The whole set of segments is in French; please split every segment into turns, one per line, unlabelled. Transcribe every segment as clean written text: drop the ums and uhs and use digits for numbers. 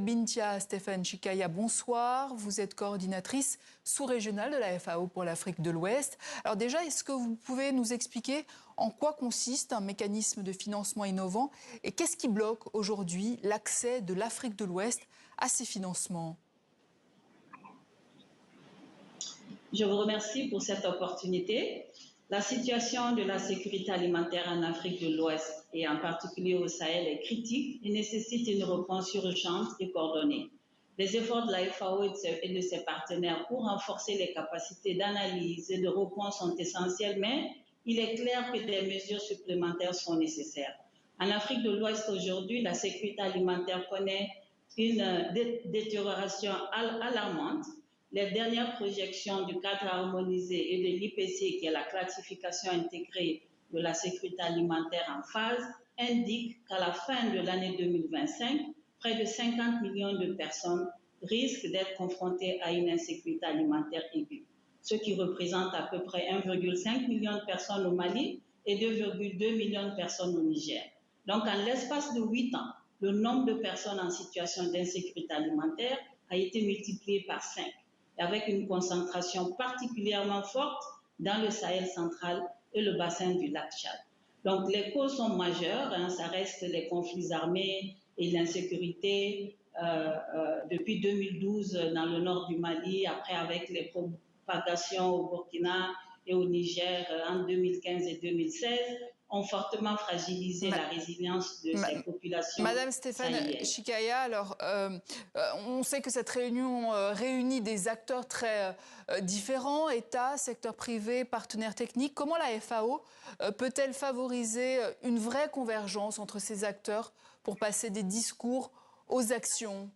Bintia Stéphane Chikaya, bonsoir. Vous êtes coordinatrice sous-régionale de la FAO pour l'Afrique de l'Ouest. Alors déjà, est-ce que vous pouvez nous expliquer en quoi consiste un mécanisme de financement innovant et qu'est-ce qui bloque aujourd'hui l'accès de l'Afrique de l'Ouest à ces financements?
Je vous remercie pour cette opportunité. La situation de la sécurité alimentaire en Afrique de l'Ouest et en particulier au Sahel est critique et nécessite une réponse urgente et coordonnée. Les efforts de la FAO et de ses partenaires pour renforcer les capacités d'analyse et de réponse sont essentiels, mais il est clair que des mesures supplémentaires sont nécessaires. En Afrique de l'Ouest aujourd'hui, la sécurité alimentaire connaît une détérioration alarmante. Les dernières projections du cadre harmonisé et de l'IPC, qui est la classification intégrée de la sécurité alimentaire en phase, indiquent qu'à la fin de l'année 2025, près de 50 millions de personnes risquent d'être confrontées à une insécurité alimentaire aiguë, ce qui représente à peu près 1,5 million de personnes au Mali et 2,2 millions de personnes au Niger. Donc, en l'espace de 8 ans, le nombre de personnes en situation d'insécurité alimentaire a été multiplié par 5. Avec une concentration particulièrement forte dans le Sahel central et le bassin du lac Tchad. Donc les causes sont majeures, ça reste les conflits armés et l'insécurité depuis 2012 dans le nord du Mali, après avec les propagations au Burkina et au Niger en 2015 et 2016, ont fortement fragilisé la résilience de ces populations.
Madame Stéphane Chikaya, alors on sait que cette réunion réunit des acteurs très différents, État, secteur privé, partenaires techniques. Comment la FAO peut-elle favoriser une vraie convergence entre ces acteurs pour passer des discours aux actions ?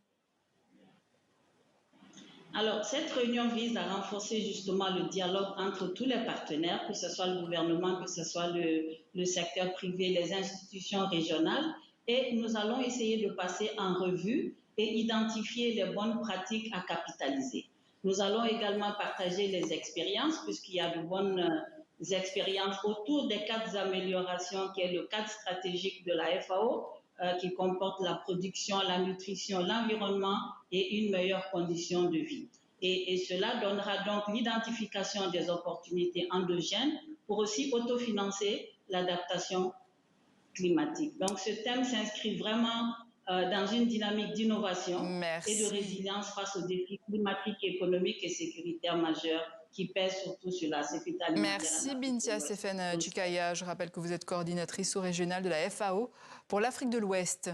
Alors, cette réunion vise à renforcer justement le dialogue entre tous les partenaires, que ce soit le gouvernement, que ce soit le secteur privé, les institutions régionales. Et nous allons essayer de passer en revue et identifier les bonnes pratiques à capitaliser. Nous allons également partager les expériences, puisqu'il y a de bonnes expériences autour des 4 améliorations, qui est le cadre stratégique de la FAO, qui comporte la production, la nutrition, l'environnement et une meilleure condition de vie. Et cela donnera donc l'identification des opportunités endogènes pour aussi autofinancer l'adaptation climatique. Donc ce thème s'inscrit vraiment dans une dynamique d'innovation et de résilience face aux défis climatiques, économiques et sécuritaires majeurs qui pèsent surtout sur la sécurité alimentaire.
Merci Bintia Stéphane Chikaya. Je rappelle que vous êtes coordinatrice sous-régionale de la FAO pour l'Afrique de l'Ouest.